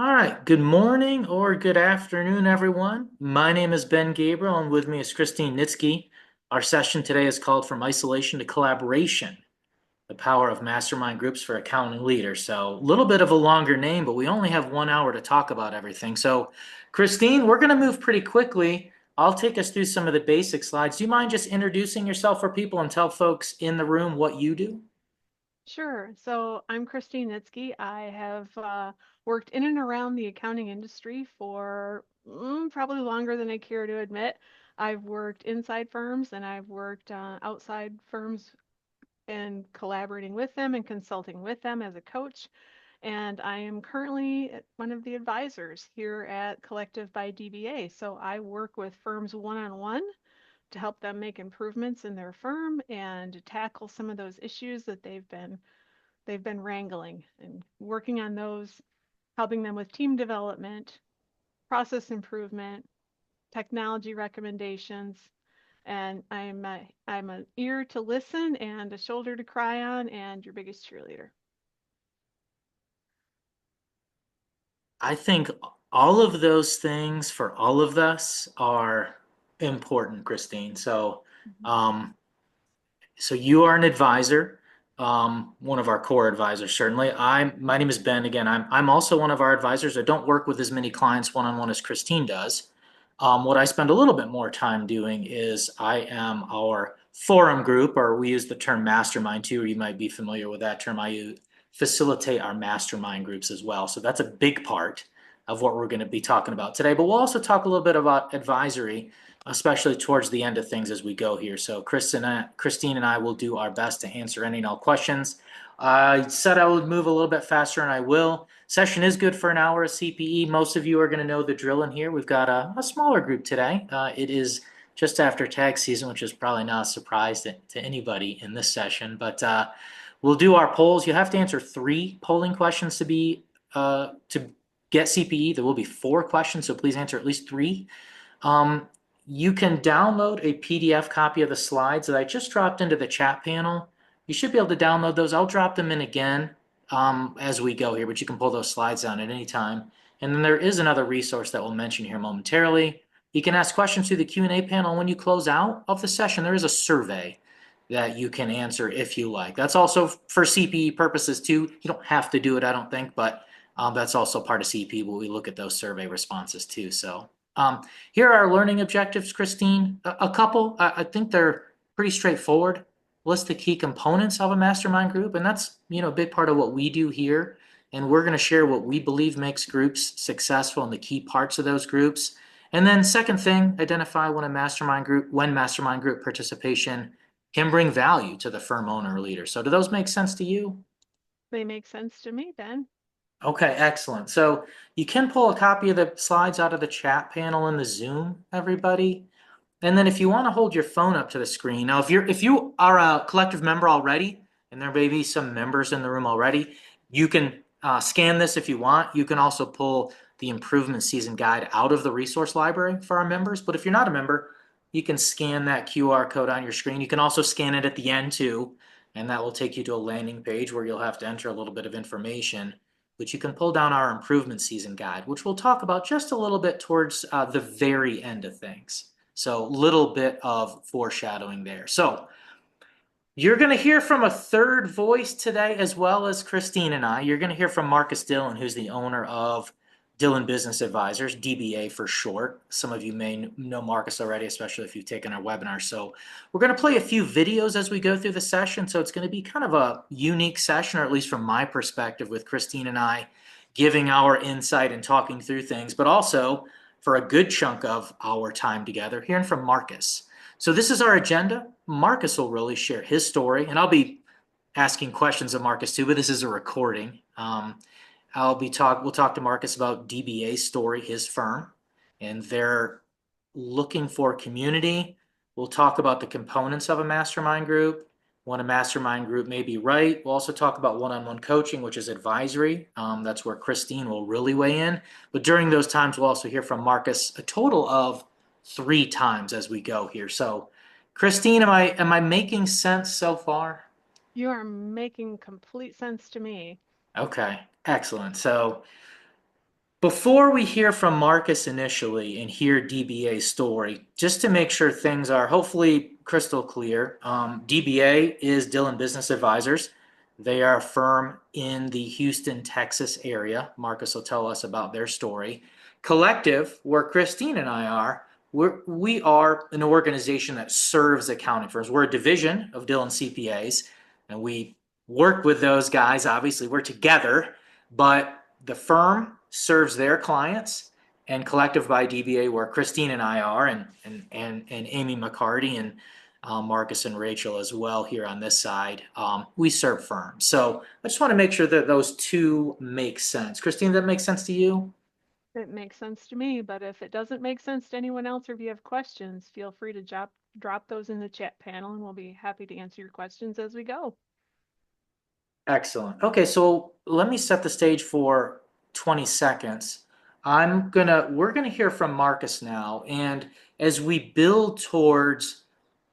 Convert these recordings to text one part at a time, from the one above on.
All right. Good morning or good afternoon, everyone. My name is Ben Gabriel, and with me is Christine Nitsky. Our session today is called From Isolation to Collaboration, the Power of Mastermind Groups for Accounting Leaders. So, a little bit of a longer name, but we only have 1 hour to talk about everything. So, Christine, we're going to move pretty quickly. I'll take us through some of the basic slides. Do you mind just introducing yourself for people and tell folks in the room what you do? Sure. So I'm Christine Nitsky. I have worked in and around the accounting industry for probably longer than I care to admit. I've worked inside firms and I've worked outside firms and collaborating with them and consulting with them as a coach. And I am currently one of the advisors here at Collective by DBA. So I work with firms one-on-one to help them make improvements in their firm and to tackle some of those issues that they've been wrangling and working on those, helping them with team development, process improvement, technology recommendations. And I'm an ear to listen and a shoulder to cry on and your biggest cheerleader. I think all of those things for all of us are important, Christine. So, Mhm. um, so you are an advisor, one of our core advisors, certainly. My name is Ben. Again, I'm also one of our advisors. I don't work with as many clients one on one as Christine does. What I spend a little bit more time doing is I am our forum group, or we use the term mastermind too, or you might be familiar with that term. Facilitate our mastermind groups as well. So that's a big part of what we're going to be talking about today. But we'll also talk a little bit about advisory, especially towards the end of things as we go here. So Christine and I will do our best to answer any and all questions. I said I would move a little bit faster, and I will. Session is good for an hour of CPE. Most of you are going to know the drill in here. We've got a smaller group today. It is just after tax season, which is probably not a surprise to anybody in this session. But we'll do our polls. You have to answer 3 polling questions to get CPE. There will be 4 questions, so please answer at least 3. Um, you can download a PDF copy of the slides that I just dropped into the chat panel. You should be able to download those. I'll drop them in again as we go here, but you can pull those slides down at any time. And then there is another resource that we'll mention here momentarily. You can ask questions through the Q&A panel. When you close out of the session, there is a survey that you can answer if you like. That's also for CPE purposes too. You don't have to do it, I don't think, but that's also part of CPE. We look at those survey responses too. So here are our learning objectives, Christine. A couple, I think they're pretty straightforward. List the key components of a mastermind group, and that's a big part of what we do here. And we're going to share what we believe makes groups successful and the key parts of those groups. And then second thing, identify when mastermind group participation can bring value to the firm owner or leader. So do those make sense to you? They make sense to me, Ben. Okay, excellent. So you can pull a copy of the slides out of the chat panel in the Zoom, everybody. And then if you want to hold your phone up to the screen, now if you are a collective member already, and there may be some members in the room already, you can scan this if you want. You can also pull the improvement season guide out of the resource library for our members. But if you're not a member, you can scan that QR code on your screen. You can also scan it at the end too, and that will take you to a landing page where you'll have to enter a little bit of information. But you can pull down our improvement season guide, which we'll talk about just a little bit towards the very end of things. So little bit of foreshadowing there. So you're going to hear from a third voice today, as well as Christine and I. You're going to hear from Marcus Dillon, who's the owner of Dillon Business Advisors, DBA for short. Some of you may know Marcus already, especially if you've taken our webinar. So we're going to play a few videos as we go through the session. So it's going to be kind of a unique session, or at least from my perspective, with Christine and I giving our insight and talking through things, but also for a good chunk of our time together, hearing from Marcus. So this is our agenda. Marcus will really share his story, and I'll be asking questions of Marcus too, but this is a recording. We'll talk to Marcus about DBA's story, his firm, and they're looking for community. We'll talk about the components of a mastermind group, when a mastermind group may be right. We'll also talk about one-on-one coaching, which is advisory. That's where Christine will really weigh in. But during those times, we'll also hear from Marcus a total of 3 times as we go here. So, Christine, am I making sense so far? You are making complete sense to me. Okay, excellent. So Before we hear from Marcus initially and hear DBA's story, just to make sure things are hopefully crystal clear, DBA is Dillon Business Advisors. They are a firm in the Houston, Texas area. Marcus will tell us about their story. Collective, where Christine and I are, we are an organization that serves accounting firms. We're a division of Dillon CPAs, and we work with those guys. Obviously, we're together, but the firm serves their clients, and Collective by DBA, where Christine and I are, and Amy McCarty and Marcus and Rachel as well here on this side. We serve firms. So I just want to make sure that those two make sense. Christine, does that make sense to you? It makes sense to me, but if it doesn't make sense to anyone else or if you have questions, feel free to drop those in the chat panel and we'll be happy to answer your questions as we go. Excellent. Okay, so let me set the stage for 20 seconds. We're gonna hear from Marcus now, and as we build towards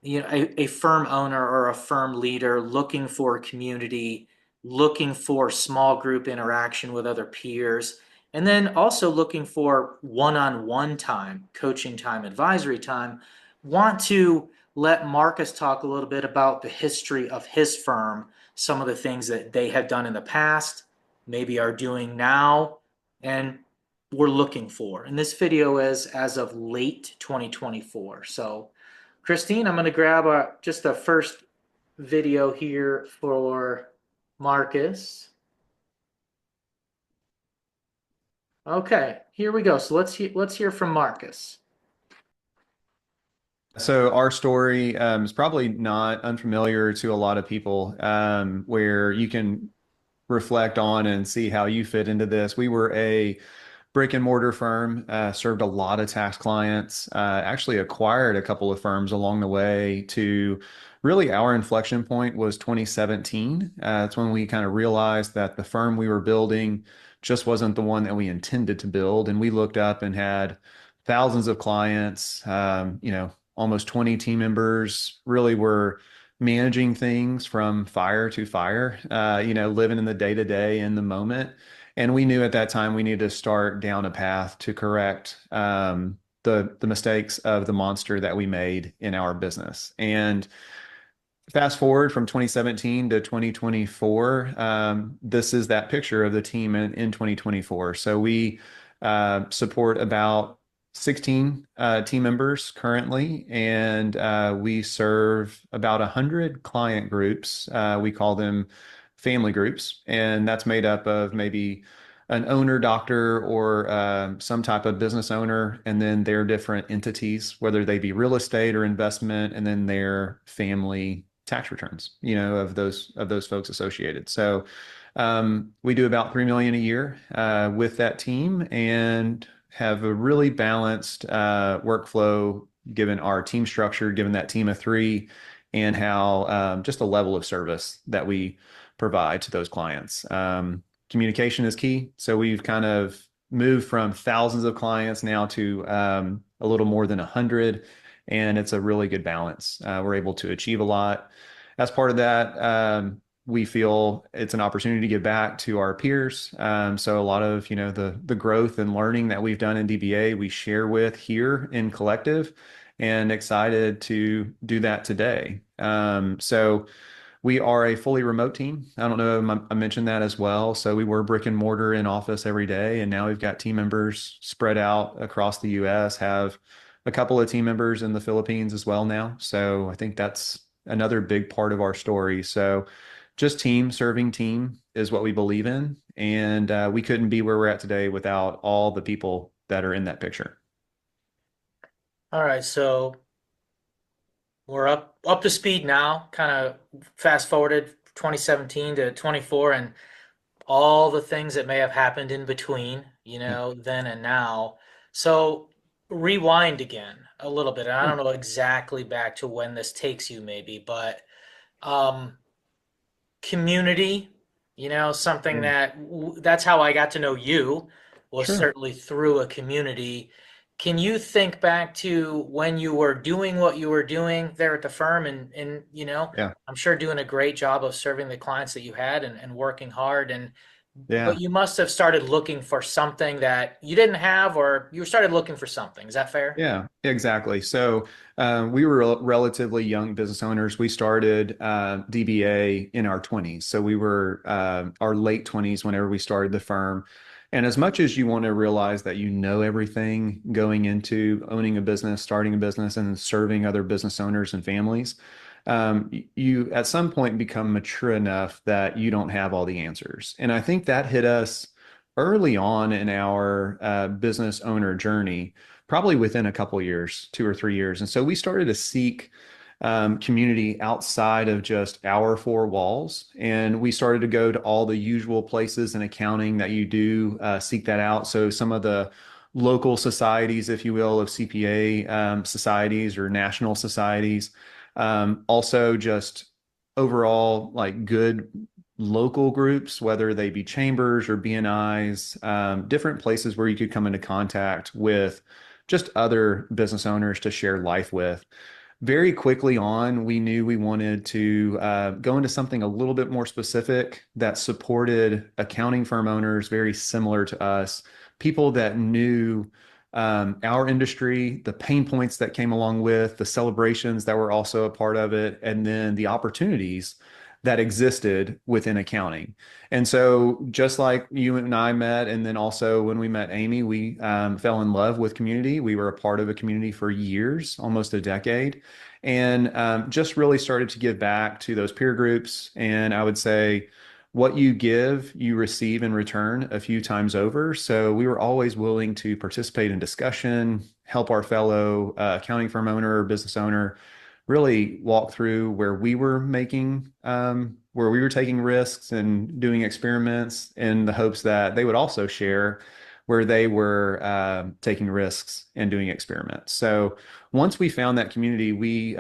a firm owner or a firm leader looking for a community, looking for small group interaction with other peers, and then also looking for one-on-one time, coaching time, advisory time, want to let Marcus talk a little bit about the history of his firm, some of the things that they have done in the past, maybe are doing now, and we're looking for. And this video is as of late 2024. So Christine, I'm going to grab just a first video here for Marcus. Okay, here we go. So let's hear from Marcus. So our story is probably not unfamiliar to a lot of people, where you can reflect on and see how you fit into this. We were a brick and mortar firm, served a lot of tax clients, actually acquired a couple of firms along the way to really our inflection point was 2017. It's when we kind of realized that the firm we were building just wasn't the one that we intended to build. And we looked up and had thousands of clients, almost 20 team members, really were managing things from fire to fire, living in the day to day in the moment. And we knew at that time we needed to start down a path to correct the mistakes of the monster that we made in our business. And fast forward from 2017 to 2024, this is that picture of the team in 2024. So we support about 16 team members currently, and we serve about 100 client groups. We call them family groups, and that's made up of maybe an owner doctor or some type of business owner, and then their different entities, whether they be real estate or investment, and then their family tax returns, of those folks associated. So we do about 3 million a year with that team and have a really balanced workflow given our team structure, given that team of three, and how just the level of service that we provide to those clients. Communication is key. So we've kind of moved from thousands of clients now to a little more than 100, and it's a really good balance. We're able to achieve a lot. As part of that, we feel it's an opportunity to give back to our peers. So a lot of, the growth and learning that we've done in DBA, we share with here in Collective, and excited to do that today. So we are a fully remote team. I don't know if I mentioned that as well. So we were brick and mortar in office every day, and now we've got team members spread out across the US, have a couple of team members in the Philippines as well now. So I think that's another big part of our story. So just team serving team is what we believe in. And we couldn't be where we're at today without all the people that are in that picture. All right, so we're up to speed now, kind of fast forwarded 2017 to 24 and all the things that may have happened in between, Yeah, then and now. So rewind again a little bit. I don't sure. know exactly back to when this takes you maybe, but um community, something Yeah, that's how I got to know you, was sure. certainly through a community. Can you think back to when you were doing what you were doing there at the firm and Yeah. I'm sure doing a great job of serving the clients that you had and working hard, and Yeah. But you must have started looking for something that you didn't have, or you started looking for something. Is that fair? Yeah, exactly. So we were relatively young business owners. We started DBA in our 20s. So we were our late 20s whenever we started the firm. And as much as you want to realize that you know everything going into owning a business, starting a business, and serving other business owners and families, you at some point become mature enough that you don't have all the answers. And I think that hit us early on in our business owner journey, probably within a couple years, 2 or 3 years. And so we started to seek community outside of just our four walls. And we started to go to all the usual places in accounting that you do seek that out. So some of the local societies, if you will, of CPA societies or national societies. Also, just overall, like good local groups, whether they be chambers or BNIs, different places where you could come into contact with just other business owners to share life with. Very quickly on, we knew we wanted to go into something a little bit more specific that supported accounting firm owners very similar to us, people that knew our industry, the pain points that came along with, the celebrations that were also a part of it, and then the opportunities that existed within accounting. And so, just like you and I met, and then also when we met Amy, we fell in love with community. We were a part of a community for years, almost a decade, and just really started to give back to those peer groups. And I would say, what you give, you receive in return a few times over. So we were always willing to participate in discussion, help our fellow accounting firm owner or business owner really walk through where we were taking risks and doing experiments in the hopes that they would also share where they were taking risks and doing experiments. So once we found that community, we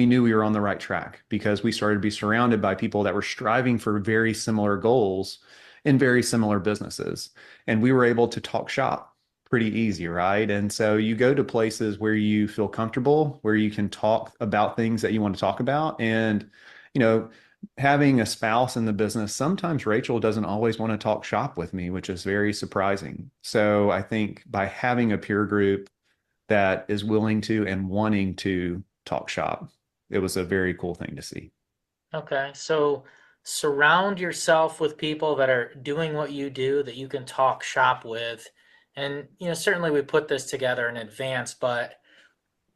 knew we were on the right track because we started to be surrounded by people that were striving for very similar goals in very similar businesses. And we were able to talk shop pretty easy, right? And so you go to places where you feel comfortable, where you can talk about things that you want to talk about. And, you know, having a spouse in the business, sometimes Rachel doesn't always want to talk shop with me, which is very surprising. So I think by having a peer group that is willing to and wanting to talk shop, it was a very cool thing to see. Okay, so surround yourself with people that are doing what you do, that you can talk shop with. And, certainly we put this together in advance, but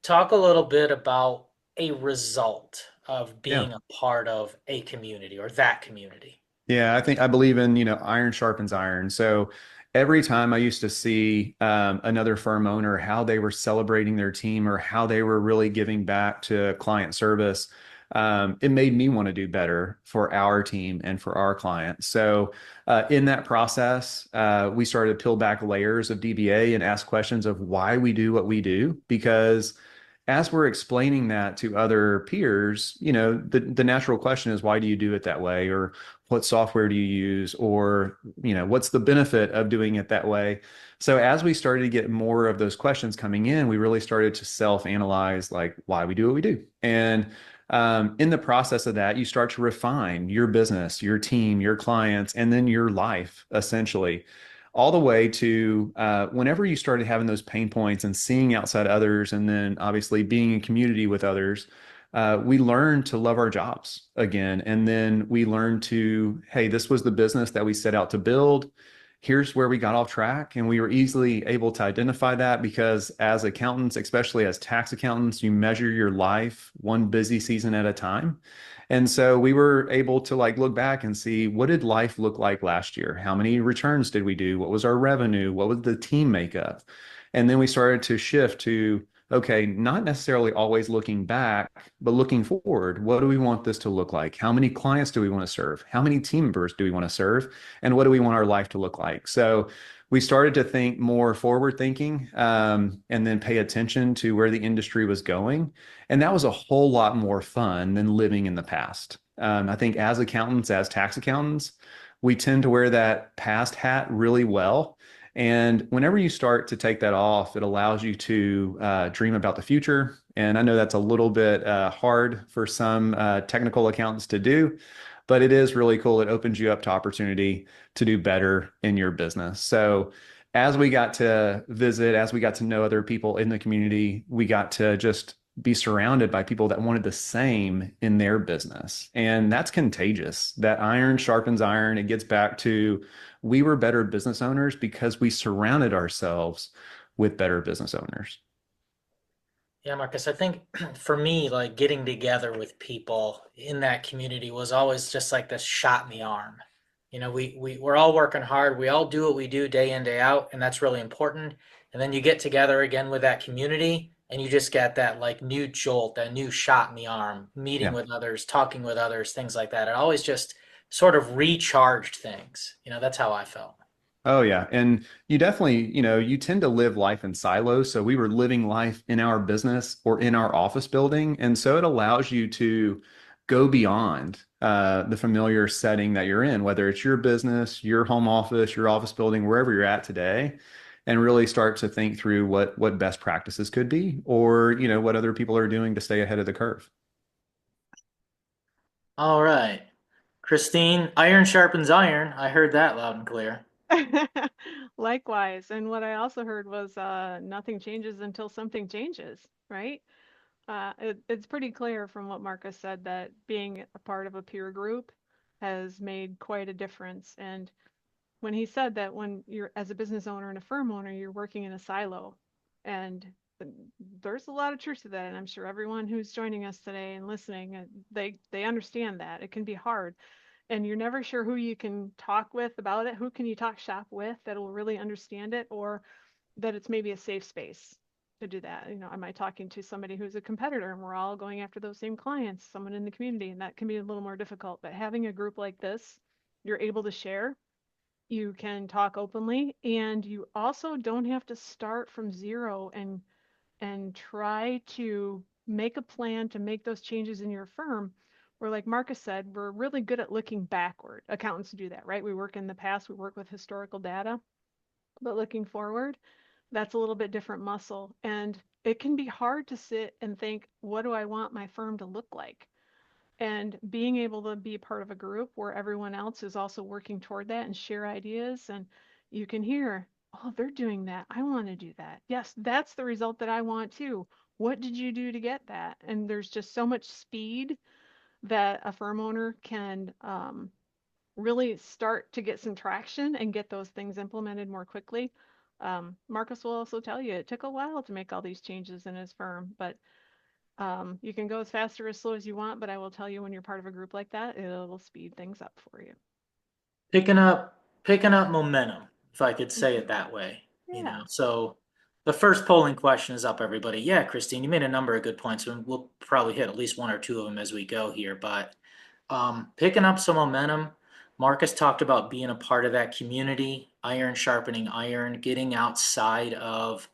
talk a little bit about a result of Yeah. being a part of a community or that community. Yeah, I believe in, iron sharpens iron. So every time I used to see another firm owner, how they were celebrating their team or how they were really giving back to client service, it made me want to do better for our team and for our clients. So in that process, we started to peel back layers of DBA and ask questions of why we do what we do, because as we're explaining that to other peers, the natural question is, why do you do it that way? Or what software do you use? Or, what's the benefit of doing it that way? So as we started to get more of those questions coming in, we really started to self-analyze like why we do what we do. And in the process of that, you start to refine your business, your team, your clients, and then your life, essentially all the way to whenever you started having those pain points and seeing outside others, and then obviously being in community with others, we learned to love our jobs again. And then we learned to, hey, this was the business that we set out to build. Here's where we got off track. And we were easily able to identify that because as accountants, especially as tax accountants, you measure your life one busy season at a time. And so we were able to like look back and see, what did life look like last year? How many returns did we do? What was our revenue? What was the team makeup? And then we started to shift to, okay, not necessarily always looking back, but looking forward. What do we want this to look like? How many clients do we want to serve? How many team members do we want to serve? And what do we want our life to look like? So we started to think more forward thinking, and then pay attention to where the industry was going. And that was a whole lot more fun than living in the past. I think as accountants, as tax accountants, we tend to wear that past hat really well. And whenever you start to take that off, it allows you to dream about the future. And I know that's a little bit hard for some technical accountants to do, but it is really cool. It opens you up to opportunity to do better in your business. So as we got to visit, as we got to know other people in the community, we got to just be surrounded by people that wanted the same in their business. And that's contagious. That iron sharpens iron. It gets back to we were better business owners because we surrounded ourselves with better business owners. Yeah, Marcus, I think for me, like getting together with people in that community was always just like this shot in the arm. We're all working hard. We all do what we do day in, day out, and that's really important. And then you get together again with that community and you just get that like new jolt, that new shot in the arm, meeting Yeah. with others, talking with others, things like that. It always just sort of recharged things. That's how I felt. Oh yeah. And you definitely, you tend to live life in silos. So we were living life in our business or in our office building. And so it allows you to go beyond the familiar setting that you're in, whether it's your business, your home office, your office building, wherever you're at today, and really start to think through what best practices could be, or, what other people are doing to stay ahead of the curve. All right. Christine, iron sharpens iron. I heard that loud and clear. Likewise. And what I also heard was nothing changes until something changes, right? It's pretty clear from what Marcus said that being a part of a peer group has made quite a difference. And when he said that when you're as a business owner and a firm owner, you're working in a silo, and there's a lot of truth to that. And I'm sure everyone who's joining us today and listening, they understand that it can be hard, and you're never sure who you can talk with about it. Who can you talk shop with that will really understand it, or that it's maybe a safe space to do that. Am I talking to somebody who's a competitor and we're all going after those same clients, someone in the community, and that can be a little more difficult. But having a group like this, you're able to share, you can talk openly, and you also don't have to start from zero and try to make a plan to make those changes in your firm. Where, like Marcus said, we're really good at looking backward. Accountants do that, right? We work in the past, we work with historical data, but looking forward, that's a little bit different muscle. And it can be hard to sit and think, what do I want my firm to look like? And being able to be part of a group where everyone else is also working toward that and share ideas, and you can hear, oh, they're doing that, I want to do that. Yes, that's the result that I want too. What did you do to get that? And there's just so much speed that a firm owner can really start to get some traction and get those things implemented more quickly. Marcus will also tell you it took a while to make all these changes in his firm, but you can go as fast or as slow as you want. But I will tell you, when you're part of a group like that, it'll speed things up for you. Picking up momentum, if I could say Mhm. it that way. Yeah. So the first polling question is up, everybody. Yeah, Christine, you made a number of good points, and we'll probably hit at least one or two of them as we go here. But picking up some momentum. Marcus talked about being a part of that community, iron sharpening iron, getting outside of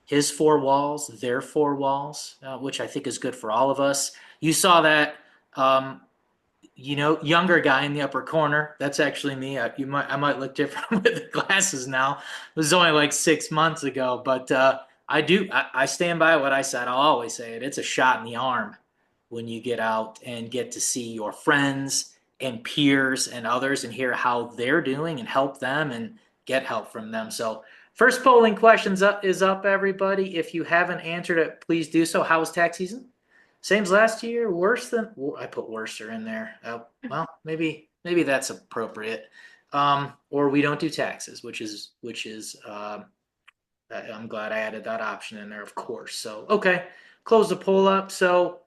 his four walls, their four walls, which I think is good for all of us. You saw that um, younger guy in the upper corner. That's actually me. I might look different with the glasses now. It was only like 6 months ago, but I stand by what I said. I'll always say it. It's a shot in the arm when you get out and get to see your friends and peers and others and hear how they're doing and help them and get help from them. So first polling questions is up, everybody. If you haven't answered it, please do so. How was tax season? Same as last year. Worse than I put worser in there. Well, maybe that's appropriate. Or we don't do taxes, which is. I'm glad I added that option in there, of course. So okay, close the poll up. So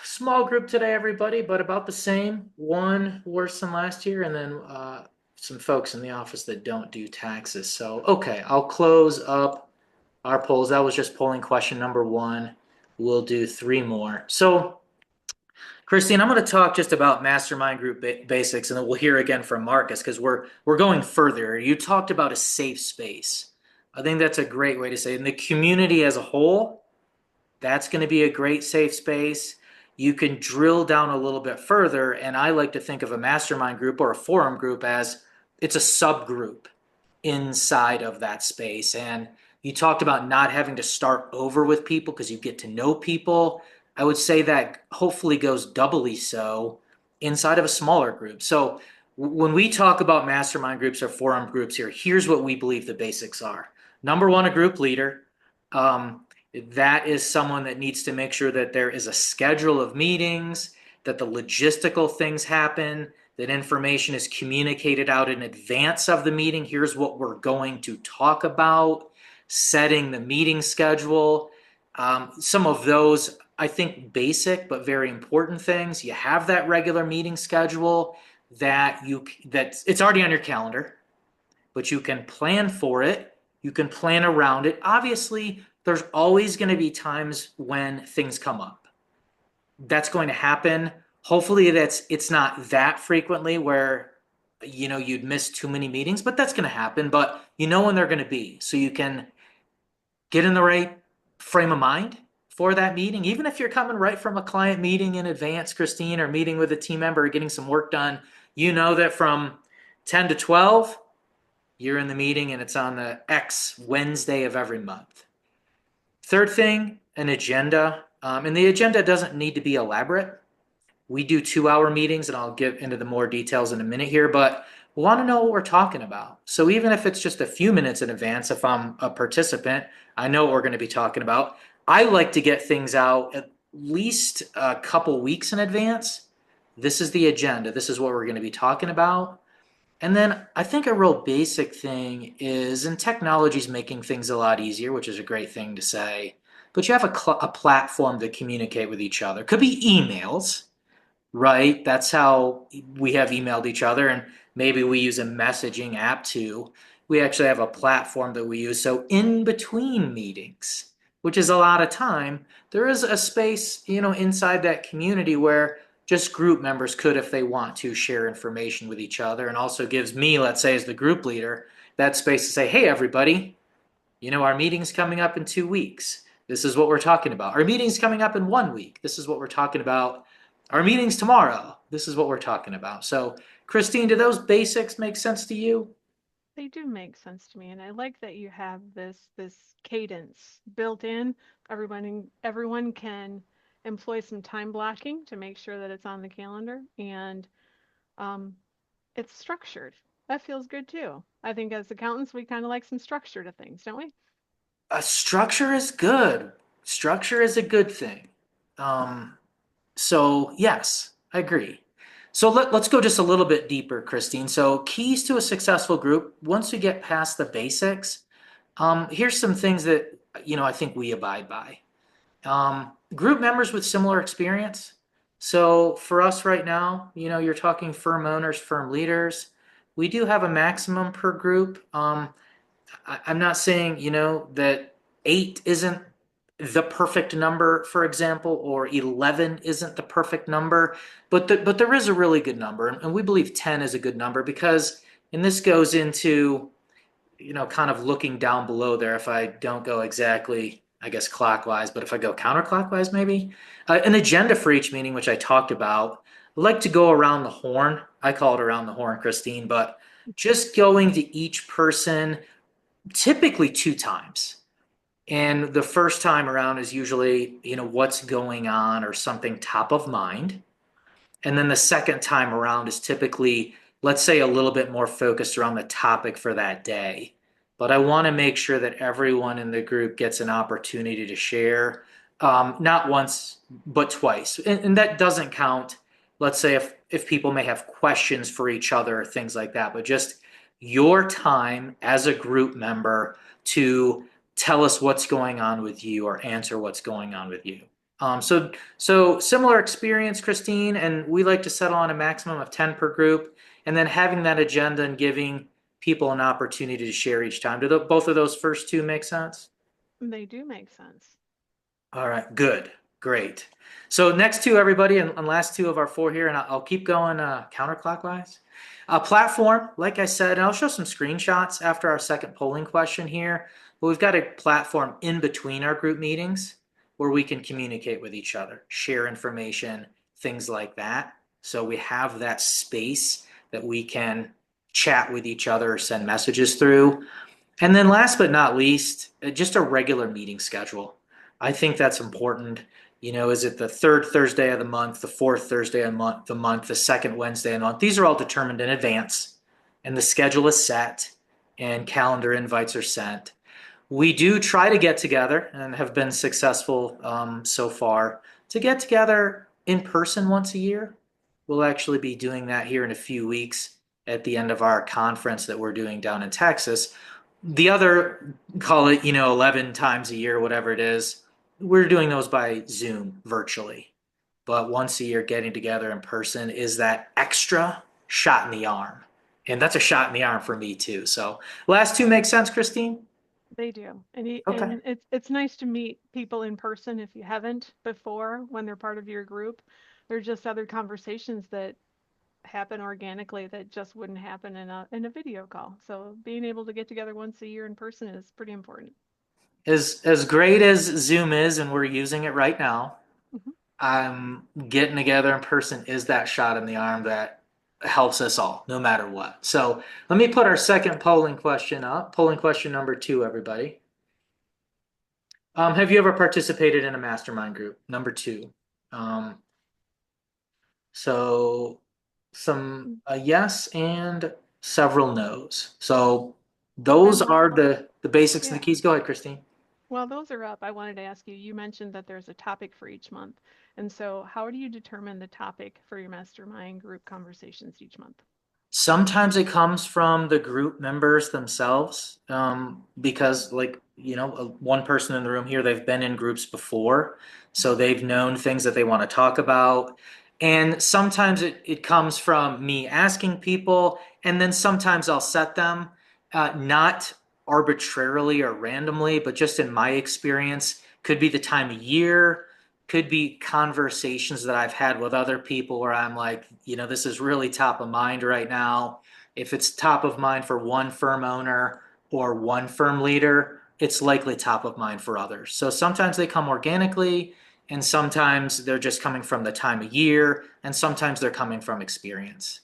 small group today, everybody, but about the same. One worse than last year, and then some folks in the office that don't do taxes. So okay, I'll close up our polls. That was just polling question number one. We'll do three more. So, Christine, I'm going to talk just about mastermind group basics, and then we'll hear again from Marcus because we're going further. You talked about a safe space. I think that's a great way to say it. In the community as a whole, that's going to be a great safe space. You can drill down a little bit further, and I like to think of a mastermind group or a forum group as it's a subgroup inside of that space. And you talked about not having to start over with people because you get to know people. I would say that hopefully goes doubly so inside of a smaller group. So when we talk about mastermind groups or forum groups here, here's what we believe the basics are. Number one, a group leader. That is someone that needs to make sure that there is a schedule of meetings, that the logistical things happen, that information is communicated out in advance of the meeting. Here's what we're going to talk about, setting the meeting schedule. Some of those, I think, basic but very important things. You have that regular meeting schedule that it's already on your calendar, but you can plan for it. You can plan around it. Obviously, there's always going to be times when things come up. That's going to happen. Hopefully it's not that frequently where you'd miss too many meetings, but that's going to happen. But you know when they're going to be, so you can get in the right frame of mind for that meeting. Even if you're coming right from a client meeting in advance, Christine, or meeting with a team member or getting some work done, you know that from 10 to 12, you're in the meeting and it's on the X Wednesday of every month. Third thing, an agenda. And the agenda doesn't need to be elaborate. We do 2-hour meetings, and I'll get into the more details in a minute here, but we want to know what we're talking about. So even if it's just a few minutes in advance, if I'm a participant, I know what we're going to be talking about. I like to get things out at least a couple weeks in advance. This is the agenda. This is what we're going to be talking about. And then I think a real basic thing is, and technology is making things a lot easier, which is a great thing to say, but you have a platform to communicate with each other. Could be emails, right? That's how we have emailed each other, and maybe we use a messaging app too. We actually have a platform that we use. So in between meetings, which is a lot of time, there is a space, inside that community where just group members could, if they want to, share information with each other, and also gives me, let's say, as the group leader, that space to say, hey, everybody, our meeting's coming up in 2 weeks. This is what we're talking about. Our meeting's coming up in 1 week. This is what we're talking about. Our meeting's tomorrow. This is what we're talking about. So, Christine, do those basics make sense to you? They do make sense to me, and I like that you have this cadence built in. Everyone can employ some time blocking to make sure that it's on the calendar, and um, it's structured. That feels good too. I think as accountants, we kind of like some structure to things, don't we? Structure is good. Structure is a good thing. Um, so, yes, I agree. So let's go just a little bit deeper, Christine. So keys to a successful group, once we get past the basics, here's some things that, I think we abide by. Group members with similar experience. So for us right now, you're talking firm owners, firm leaders. We do have a maximum per group. I'm not saying, that 8 isn't the perfect number, for example, or 11 isn't the perfect number, but there is a really good number, and we believe 10 is a good number because, and this goes into, kind of looking down below there. If I don't go exactly, I guess, clockwise, but if I go counterclockwise, maybe an agenda for each meeting, which I talked about. I like to go around the horn. I call it around the horn, Christine, but just going to each person typically 2 times. And the first time around is usually, what's going on or something top of mind. And then the second time around is typically, let's say, a little bit more focused around the topic for that day. But I want to make sure that everyone in the group gets an opportunity to share, not once, but twice. And that doesn't count, let's say, if people may have questions for each other or things like that, but just your time as a group member to tell us what's going on with you or answer what's going on with you. So similar experience, Christine, and we like to settle on a maximum of 10 per group, and then having that agenda and giving people an opportunity to share each time. Do both of those first 2 make sense? They do make sense. All right, good, great. So next 2, everybody, and last 2 of our 4 here, and I'll keep going counterclockwise. Platform, like I said, and I'll show some screenshots after our second polling question here, but we've got a platform in between our group meetings where we can communicate with each other, share information, things like that. So we have that space that we can chat with each other, send messages through. And then last but not least, just a regular meeting schedule. I think that's important. Is it the third Thursday of the month, the fourth Thursday of the month, the second Wednesday of the month? These are all determined in advance, and the schedule is set, and calendar invites are sent. We do try to get together and have been successful so far to get together in person once a year. We'll actually be doing that here in a few weeks at the end of our conference that we're doing down in Texas. The other, call it, 11 times a year, whatever it is, we're doing those by Zoom virtually. But once a year, getting together in person is that extra shot in the arm. And that's a shot in the arm for me too. So, last two make sense, Christine? They do. And Okay. and it's nice to meet people in person if you haven't before when they're part of your group. They're just other conversations that happen organically that just wouldn't happen in a video call. So being able to get together once a year in person is pretty important. As great as Zoom is, and we're using it right now, Mhm. getting together in person is that shot in the arm that helps us all, no matter what. So let me put our second polling question up. Polling question number two, everybody. Have you ever participated in a mastermind group? Number two. Um, so some a yes and several no's. So those And are the basics and the yeah, keys. Go ahead, Christine. while those are up, I wanted to ask you, you mentioned that there's a topic for each month. And so how do you determine the topic for your mastermind group conversations each month? Sometimes it comes from the group members themselves, because, like, one person in the room here, they've been in groups before, so they've known things that they want to talk about. And sometimes it comes from me asking people, and then sometimes I'll set them, not arbitrarily or randomly, but just in my experience, could be the time of year, could be conversations that I've had with other people where I'm like, this is really top of mind right now. If it's top of mind for one firm owner or one firm leader, it's likely top of mind for others. So sometimes they come organically, and sometimes they're just coming from the time of year, and sometimes they're coming from experience.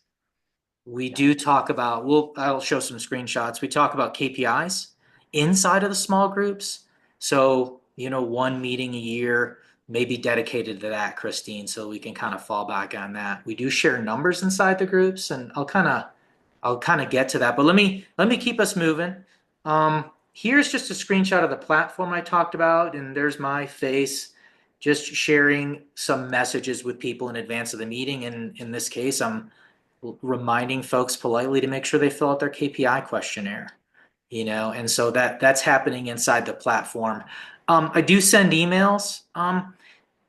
We do Gotcha. talk about, I'll show some screenshots. We talk about KPIs inside of the small groups. So, one meeting a year may be dedicated to that, Christine, so we can kind of fall back on that. We do share numbers inside the groups, and I'll kind of get to that. But let me keep us moving. Here's just a screenshot of the platform I talked about, and there's my face just sharing some messages with people in advance of the meeting. And in this case, I'm reminding folks politely to make sure they fill out their KPI questionnaire, and so that's happening inside the platform. I do send emails.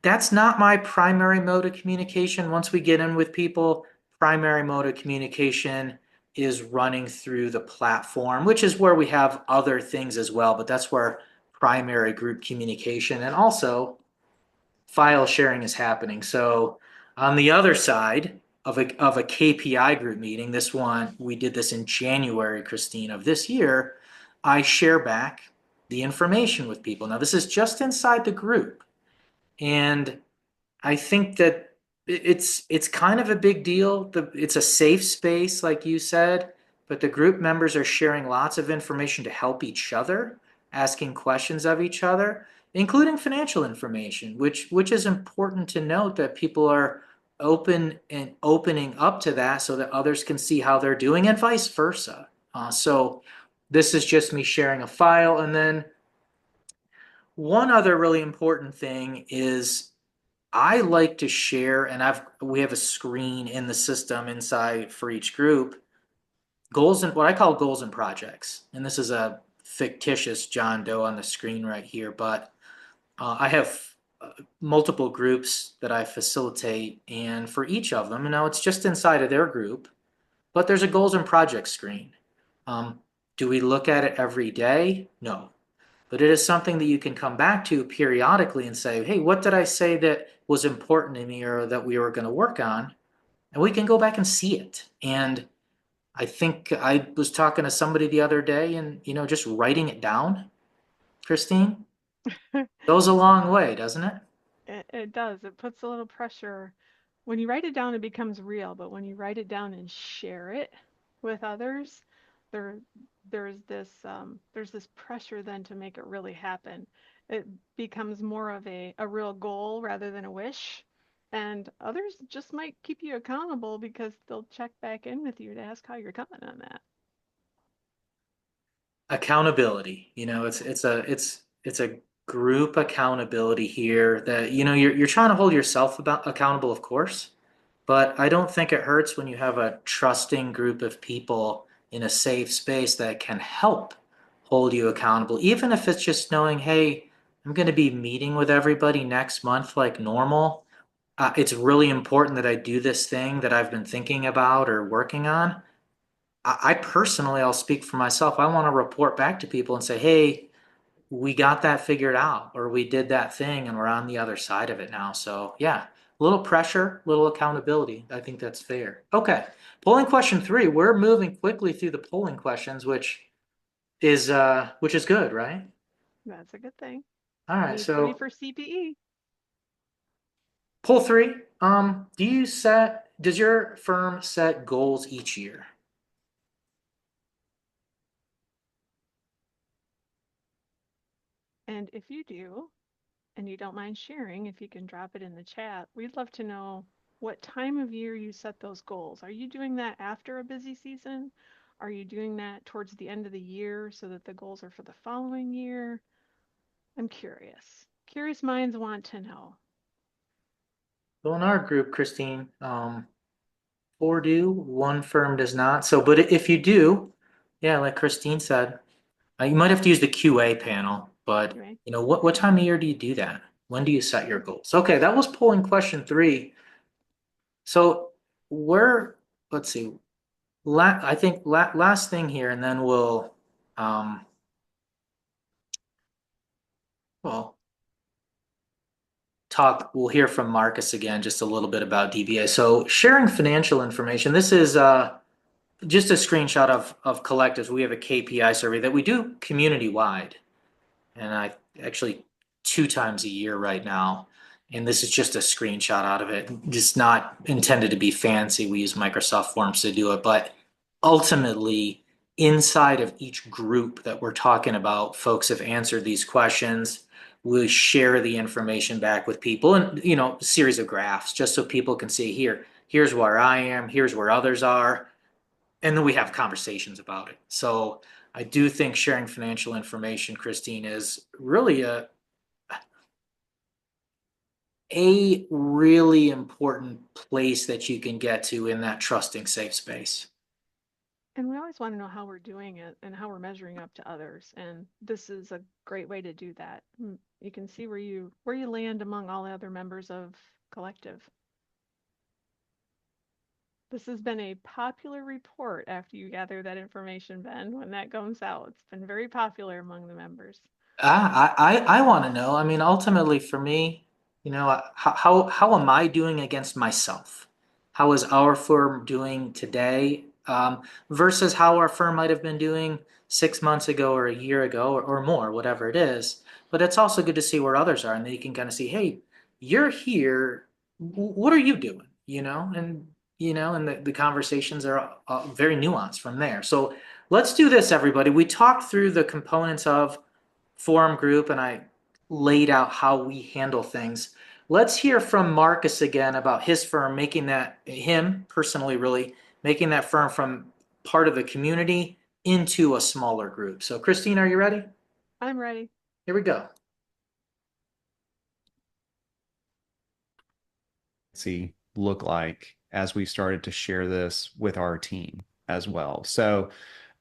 That's not my primary mode of communication. Once we get in with people, primary mode of communication is running through the platform, which is where we have other things as well, but that's where primary group communication and also file sharing is happening. So on the other side of a KPI group meeting, this one, we did this in January, Christine, of this year, I share back the information with people. Now, this is just inside the group. And I think that it's kind of a big deal. It's a safe space, like you said, but the group members are sharing lots of information to help each other, asking questions of each other, including financial information, which is important to note that people are open and opening up to that so that others can see how they're doing and vice versa. So this is just me sharing a file. And then one other really important thing is I like to share, and we have a screen in the system inside for each group, goals and what I call goals and projects. And this is a fictitious John Doe on the screen right here, but I have multiple groups that I facilitate, and for each of them, and now it's just inside of their group, but there's a goals and projects screen. Um, do we look at it every day? No, but it is something that you can come back to periodically and say, hey, what did I say that was important to me or that we were going to work on? And we can go back and see it. And I think I was talking to somebody the other day, and, just writing it down, Christine, goes a long way, doesn't it? It does. It puts a little pressure. When you write it down, it becomes real, but when you write it down and share it with others, there there's this pressure then to make it really happen. It becomes more of a real goal rather than a wish. And others just might keep you accountable because they'll check back in with you to ask how you're coming on that. Accountability. It's a group accountability here that you're trying to hold yourself about accountable, of course, but I don't think it hurts when you have a trusting group of people in a safe space that can help hold you accountable, even if it's just knowing, hey, I'm going to be meeting with everybody next month like normal. It's really important that I do this thing that I've been thinking about or working on. I personally, I'll speak for myself. I want to report back to people and say, hey, we got that figured out, or we did that thing and we're on the other side of it now. So, yeah, a little pressure, little accountability. I think that's fair. Okay. Polling question 3. We're moving quickly through the polling questions, which is good, right? That's a good thing. All right. Need to be So, for CPE. poll 3. Does your firm set goals each year? And if you do, and you don't mind sharing, if you can drop it in the chat, we'd love to know what time of year you set those goals. Are you doing that after a busy season? Are you doing that towards the end of the year so that the goals are for the following year? I'm curious. Curious minds want to know. Well, in our group, Christine, 4 do, one firm does not. So, but if you do, yeah, like Christine said, you might have to use the QA panel, but QA. what time of year do you do that? When do you set your goals? Okay, that was polling question 3. So we're, let's see, I think last thing here, and then um, well, we'll hear from Marcus again, just a little bit about DBA. So sharing financial information. This is, just a screenshot of collectives. We have a KPI survey that we do community wide, and I actually 2 times a year right now. And this is just a screenshot out of it. Just not intended to be fancy. We use Microsoft Forms to do it, but ultimately, inside of each group that we're talking about, folks have answered these questions. We share the information back with people, and a series of graphs just so people can see here's where I am, here's where others are, and then we have conversations about it. So I do think sharing financial information, Christine, is really a really important place that you can get to in that trusting safe space. And we always want to know how we're doing it and how we're measuring up to others. And this is a great way to do that. You can see where you land among all the other members of collective. This has been a popular report after you gather that information, Ben, when that goes out. It's been very popular among the members. I want to know. I mean, ultimately for me, how am I doing against myself? How is our firm doing today, versus how our firm might have been doing 6 months ago or a year ago or more, whatever it is. But it's also good to see where others are, and then you can kind of see, hey, you're here. What are you doing? And the conversations are very nuanced from there. So let's do this, everybody. We talked through the components of forum group and I laid out how we handle things. Let's hear from Marcus again about his firm him personally, really making that firm from part of the community into a smaller group. So, Christine, are you ready? I'm ready. Here we go. See look like as we started to share this with our team as well. So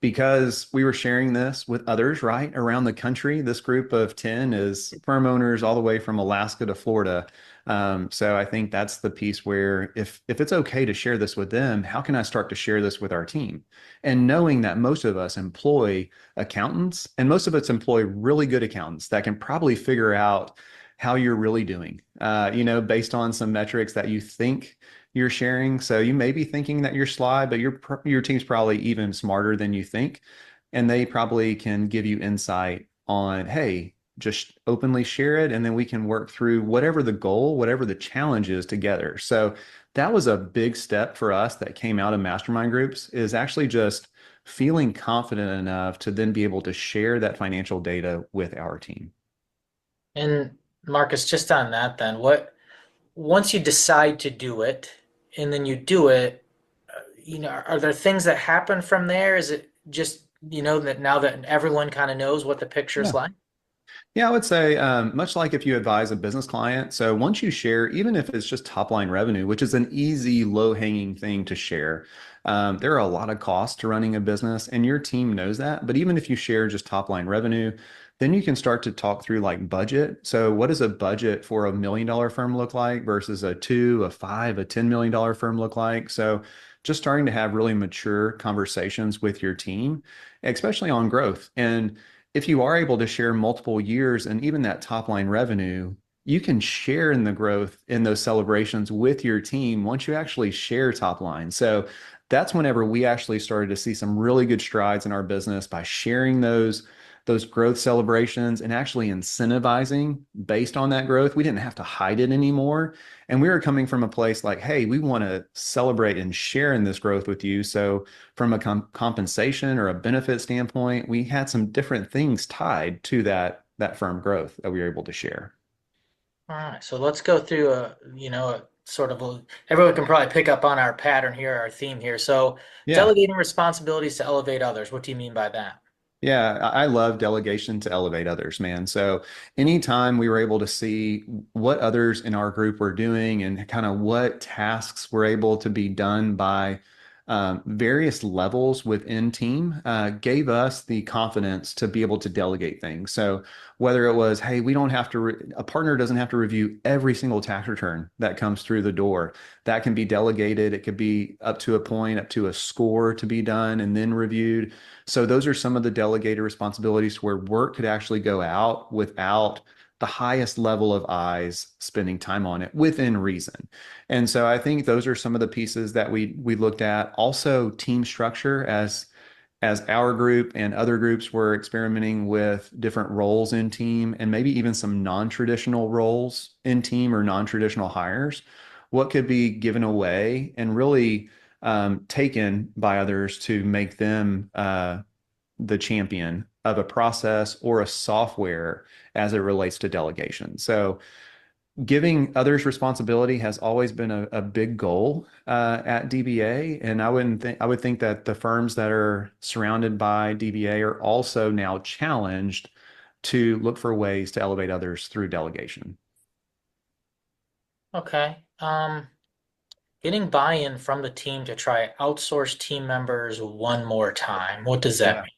because we were sharing this with others right around the country, this group of 10 is firm owners all the way from Alaska to Florida. So I think that's the piece where if it's okay to share this with them, how can I start to share this with our team? And knowing that most of us employ accountants and most of us employ really good accountants that can probably figure out how you're really doing, based on some metrics that you think you're sharing. So you may be thinking that you're sly, but your team's probably even smarter than you think, and they probably can give you insight on, hey, just openly share it, and then we can work through whatever the goal, whatever the challenge is together. So that was a big step for us that came out of mastermind groups, is actually just feeling confident enough to then be able to share that financial data with our team. And Marcus, just on that then, what once you decide to do it and then you do it, are there things that happen from there? Is it just, that now that everyone kind of knows what the picture's Yeah. like? Yeah, I would say much like if you advise a business client. So once you share, even if it's just top line revenue, which is an easy, low hanging thing to share, there are a lot of costs to running a business, and your team knows that. But even if you share just top line revenue, then you can start to talk through like budget. So what does a budget for $1 million firm look like versus a two, a five, a $10 million firm look like? So just starting to have really mature conversations with your team, especially on growth. And if you are able to share multiple years and even that top line revenue, you can share in the growth in those celebrations with your team once you actually share top line. So that's whenever we actually started to see some really good strides in our business by sharing those growth celebrations and actually incentivizing based on that growth. We didn't have to hide it anymore. And we were coming from a place like, hey, we want to celebrate and share in this growth with you. So from a compensation or a benefit standpoint, we had some different things tied to that firm growth that we were able to share. All right, so let's go through everyone can probably pick up on our pattern here, our theme here. So Yeah. delegating responsibilities to elevate others. What do you mean by that? Yeah, I love delegation to elevate others, man. So anytime we were able to see what others in our group were doing and kind of what tasks were able to be done by various levels within team, gave us the confidence to be able to delegate things. So whether it was, hey, we don't have to, a partner doesn't have to review every single tax return that comes through the door. That can be delegated. It could be up to a point, up to a score to be done and then reviewed. So those are some of the delegated responsibilities where work could actually go out without the highest level of eyes spending time on it within reason. And so I think those are some of the pieces that we looked at. Also, team structure as our group and other groups were experimenting with different roles in team and maybe even some non-traditional roles in team or non-traditional hires, what could be given away and really taken by others to make them the champion of a process or a software as it relates to delegation. So giving others responsibility has always been a big goal at DBA, and I would think that the firms that are surrounded by DBA are also now challenged to look for ways to elevate others through delegation. Okay. Getting buy-in from the team to try outsource team members one more time. What does that Yeah. mean?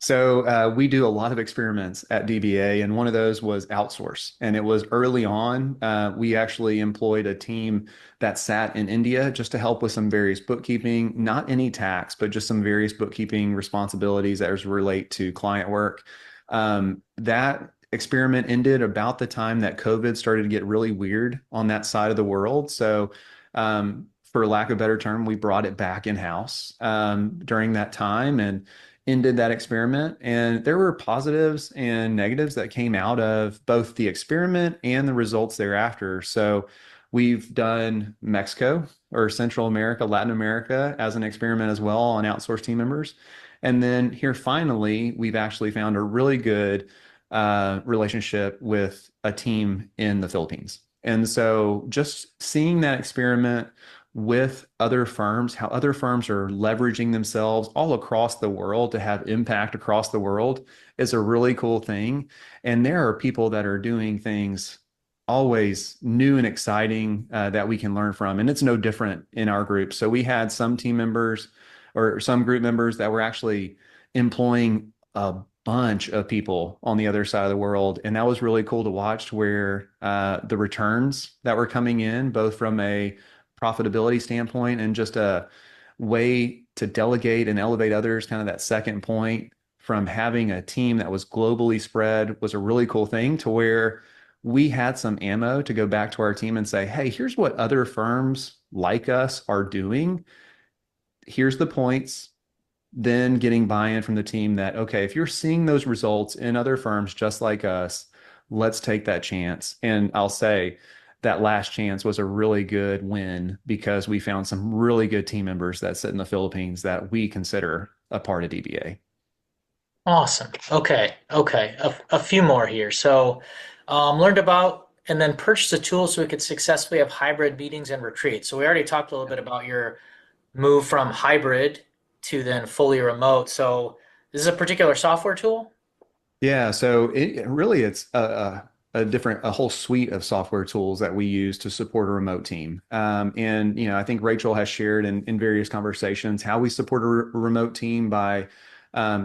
So we do a lot of experiments at DBA, and one of those was outsource. And it was early on. We actually employed a team that sat in India just to help with some various bookkeeping, not any tax, but just some various bookkeeping responsibilities that relate to client work. That experiment ended about the time that COVID started to get really weird on that side of the world. So for lack of a better term, we brought it back in-house during that time and ended that experiment. And there were positives and negatives that came out of both the experiment and the results thereafter. So we've done Mexico or Central America, Latin America as an experiment as well on outsourced team members. And then here finally, we've actually found a really good relationship with a team in the Philippines. And so just seeing that experiment with other firms, how other firms are leveraging themselves all across the world to have impact across the world is a really cool thing. And there are people that are doing things always new and exciting that we can learn from. And it's no different in our group. So we had some team members or some group members that were actually employing a bunch of people on the other side of the world. And that was really cool to watch where the returns that were coming in, both from a profitability standpoint and just a way to delegate and elevate others, kind of that second point from having a team that was globally spread was a really cool thing to where we had some ammo to go back to our team and say, hey, here's what other firms like us are doing. Here's the points. Then getting buy-in from the team that, okay, if you're seeing those results in other firms just like us, let's take that chance. And I'll say that last chance was a really good win because we found some really good team members that sit in the Philippines that we consider a part of DBA. Awesome. Okay. Okay. A few more here. So, learned about and then purchased a tool so we could successfully have hybrid meetings and retreats. So we already talked a little bit about your move from hybrid to then fully remote. So this is a particular software tool? Yeah, so really it's a whole suite of software tools that we use to support a remote team. And I think Rachel has shared in various conversations how we support a remote team by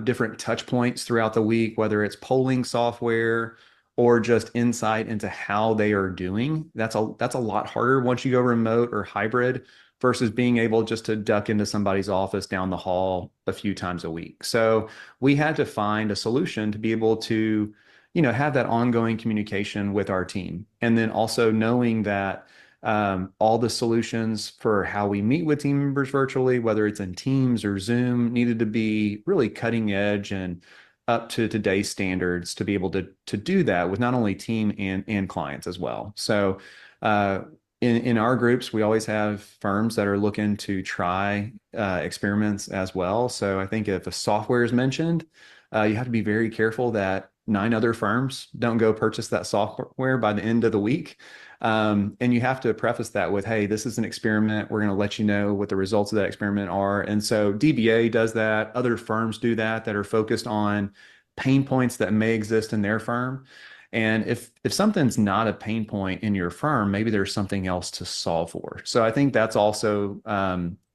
different touch points throughout the week, whether it's polling software or just insight into how they are doing. That's a lot harder once you go remote or hybrid versus being able just to duck into somebody's office down the hall a few times a week. So we had to find a solution to be able to, have that ongoing communication with our team. And then also knowing that all the solutions for how we meet with team members virtually, whether it's in Teams or Zoom, needed to be really cutting edge and up to today's standards to be able to do that with not only team and clients as well. So uh, in our groups, we always have firms that are looking to try experiments as well. So I think if a software is mentioned, you have to be very careful that 9 other firms don't go purchase that software by the end of the week. And you have to preface that with, hey, this is an experiment. We're going to let you know what the results of that experiment are. And so DBA does that. Other firms do that are focused on pain points that may exist in their firm. And if something's not a pain point in your firm, maybe there's something else to solve for. So I think that's also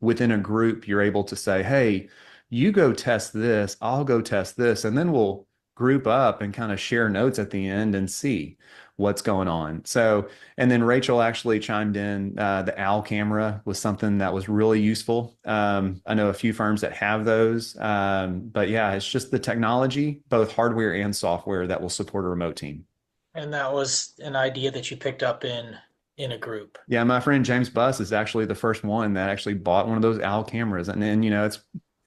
within a group, you're able to say, hey, you go test this, I'll go test this, and then we'll group up and kind of share notes at the end and see what's going on. So, and then Rachel actually chimed in, the OWL camera was something that was really useful. I know a few firms that have those, but yeah, it's just the technology, both hardware and software that will support a remote team. And that was an idea that you picked up in a group. Yeah, my friend James Buss is actually the first one that actually bought one of those OWL cameras. And then,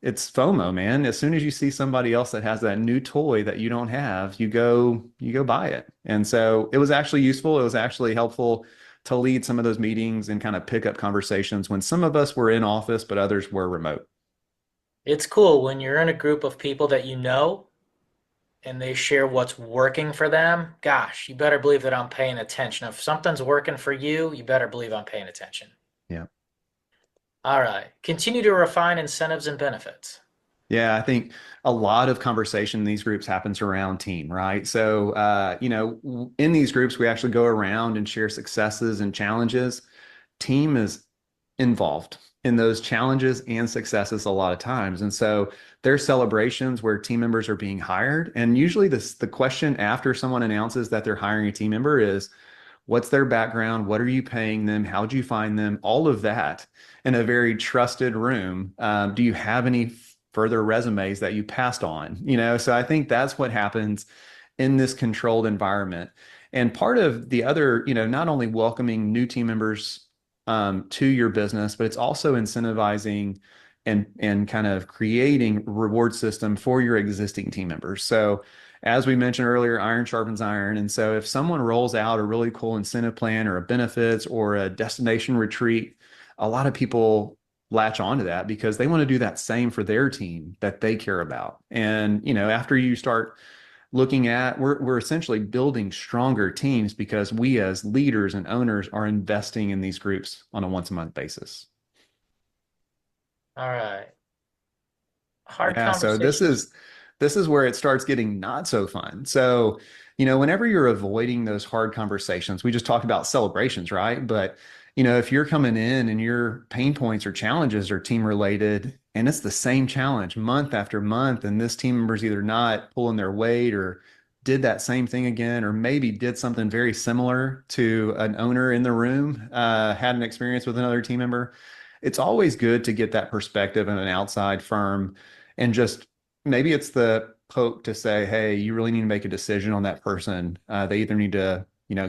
it's FOMO, man. As soon as you see somebody else that has that new toy that you don't have, you go buy it. And so it was actually useful. It was actually helpful to lead some of those meetings and kind of pick up conversations when some of us were in office, but others were remote. It's cool when you're in a group of people that you know and they share what's working for them. Gosh, you better believe that I'm paying attention. If something's working for you, you better believe I'm paying attention. Yeah. All right. Continue to refine incentives and benefits. Yeah, I think a lot of conversation in these groups happens around team, right? So, in these groups, we actually go around and share successes and challenges. Team is involved in those challenges and successes a lot of times. And so there's celebrations where team members are being hired. And usually the question after someone announces that they're hiring a team member is, what's their background? What are you paying them? How'd you find them? All of that in a very trusted room. Do you have any further resumes that you passed on? So I think that's what happens in this controlled environment. And part of the other, not only welcoming new team members to your business, but it's also incentivizing and kind of creating reward system for your existing team members. So as we mentioned earlier, iron sharpens iron. And so if someone rolls out a really cool incentive plan or a benefits or a destination retreat, a lot of people latch onto that because they want to do that same for their team that they care about. And, after you start looking at, we're essentially building stronger teams because we as leaders and owners are investing in these groups on a once a month basis. All right. Hard Yeah, so this conversations. is this is where it starts getting not so fun. So, whenever you're avoiding those hard conversations, we just talked about celebrations, right? But, if you're coming in and your pain points or challenges are team related and it's the same challenge month after month, and this team member's either not pulling their weight or did that same thing again, or maybe did something very similar to an owner in the room, had an experience with another team member, it's always good to get that perspective in an outside firm and just maybe it's the poke to say, hey, you really need to make a decision on that person. They either need to,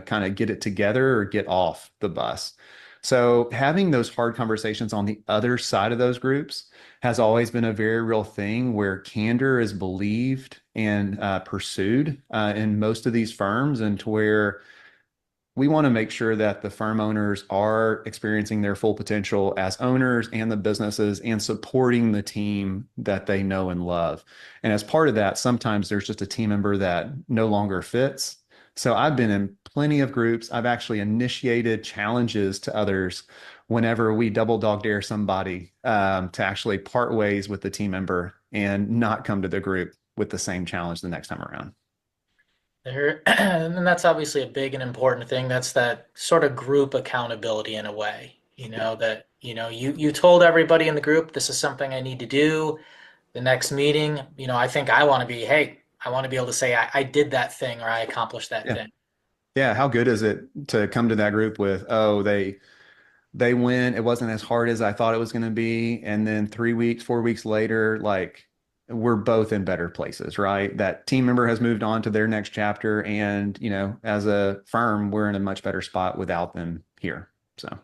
kind of get it together or get off the bus. So having those hard conversations on the other side of those groups has always been a very real thing where candor is believed and pursued in most of these firms, and to where we want to make sure that the firm owners are experiencing their full potential as owners and the businesses and supporting the team that they know and love. And as part of that, sometimes there's just a team member that no longer fits. So I've been in plenty of groups. I've actually initiated challenges to others whenever we double dog dare somebody to actually part ways with the team member and not come to the group with the same challenge the next time around. There, and that's obviously a big and important thing. That's that sort of group accountability in a way, that, you told everybody in the group, this is something I need to do. The next meeting, I think I want to be, hey, I want to be able to say I did that thing or I accomplished that Yeah. thing. Yeah. How good is it to come to that group with, oh, they went, it wasn't as hard as I thought it was going to be. And then 3 weeks, 4 weeks later, like we're both in better places, right? That team member has moved on to their next chapter. And, as a firm, we're in a much better spot without them here. So.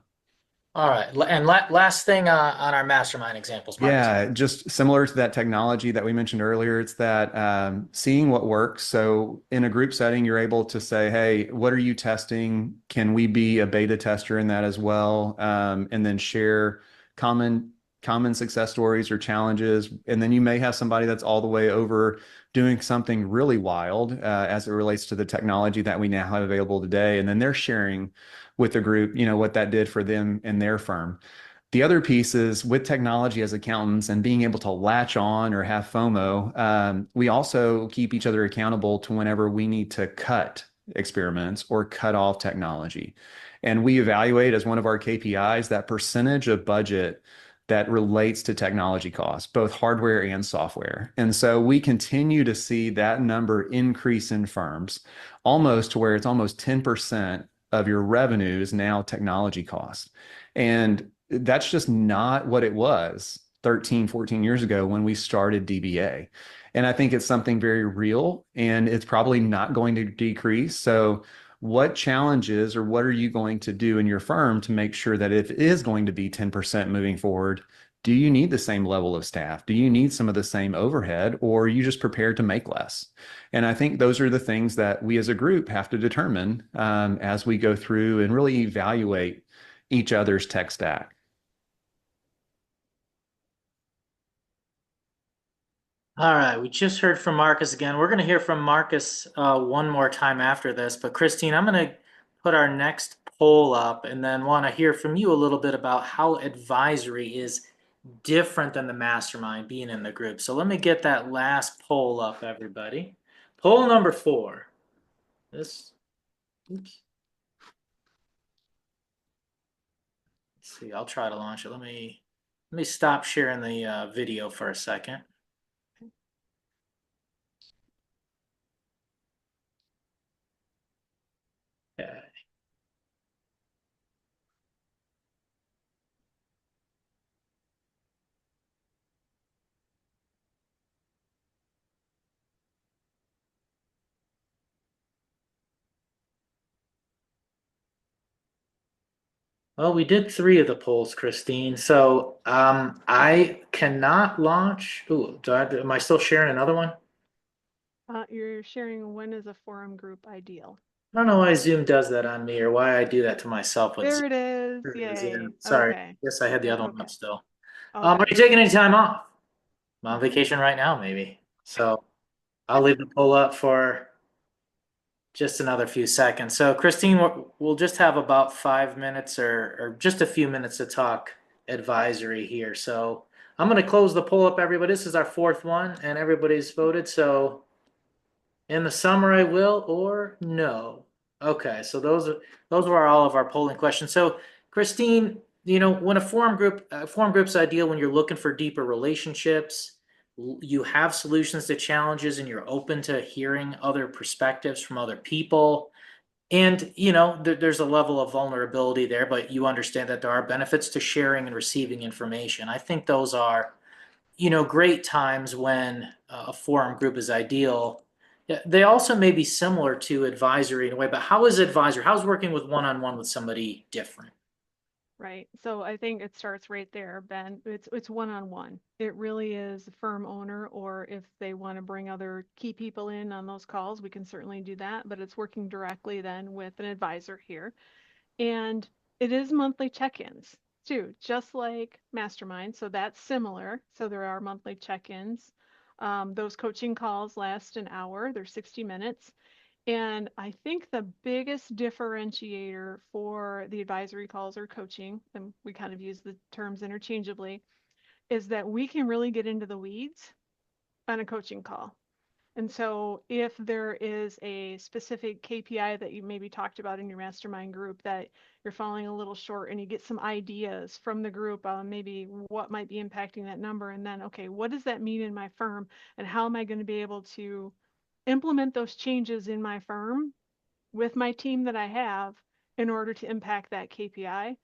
All right. And last thing on our mastermind examples, Marcus. Yeah, just similar to that technology that we mentioned earlier, it's that seeing what works. So in a group setting, you're able to say, "Hey, what are you testing? Can we be a beta tester in that as well?" And then share common common success stories or challenges. And then you may have somebody that's all the way over doing something really wild as it relates to the technology that we now have available today, and then they're sharing with the group, what that did for them and their firm. The other piece is with technology as accountants and being able to latch on or have FOMO, we also keep each other accountable to whenever we need to cut experiments or cut off technology. And we evaluate as one of our KPIs that percentage of budget that relates to technology costs, both hardware and software. And so we continue to see that number increase in firms almost to where it's almost 10% of your revenue is now technology costs. And that's just not what it was 13, 14 years ago when we started DBA. And I think it's something very real and it's probably not going to decrease. So, what challenges or what are you going to do in your firm to make sure that if it is going to be 10% moving forward, do you need the same level of staff? Do you need some of the same overhead or are you just prepared to make less? And I think those are the things that we as a group have to determine as we go through and really evaluate each other's tech stack. All right, we just heard from Marcus again. We're going to hear from Marcus one more time after this. But Christine, I'm going to put our next poll up and then want to hear from you a little bit about how advisory is different than the mastermind being in the group. So let me get that last poll up, everybody. Poll number 4. This, oops. Let's see, I'll try to launch it. Let me stop sharing the video for a second. Okay. Well, we did 3 of the polls, Christine. So I cannot launch. Ooh, am I still sharing another one? You're sharing when is a forum group ideal. I don't know why Zoom does that on me or why I do that to myself with Zoom. There it is. There it is, yeah. Yay. Sorry. Okay. Yes, I had the Yeah, other one okay. up still. Are Okay. you taking any time off? I'm on vacation right now, maybe. So I'll leave the poll up for just another few seconds. So Christine, we'll just have about 5 minutes or just a few minutes to talk advisory here. So I'm going to close the poll up, everybody. This is our 4th one and everybody's voted. So in the summer, I will or no. Okay, so those were all of our polling questions. So Christine, when a forum group's ideal when you're looking for deeper relationships, you have solutions to challenges, and you're open to hearing other perspectives from other people. And there's a level of vulnerability there, but you understand that there are benefits to sharing and receiving information. I think those are great times when a forum group is ideal. Yeah, they also may be similar to advisory in a way, but how is working with one-on-one with somebody different? Right. So I think it starts right there, Ben. It's one-on-one. It really is the firm owner, or if they want to bring other key people in on those calls, we can certainly do that. But it's working directly then with an advisor here. And it is monthly check-ins too, just like mastermind. So that's similar. So there are monthly check-ins. Those coaching calls last an hour, they're 60 minutes. And I think the biggest differentiator for the advisory calls or coaching, and we kind of use the terms interchangeably, is that we can really get into the weeds on a coaching call. And so if there is a specific KPI that you maybe talked about in your mastermind group that you're falling a little short and you get some ideas from the group on maybe what might be impacting that number, and then, okay, what does that mean in my firm and how am I going to be able to implement those changes in my firm with my team that I have in order to impact that KPI,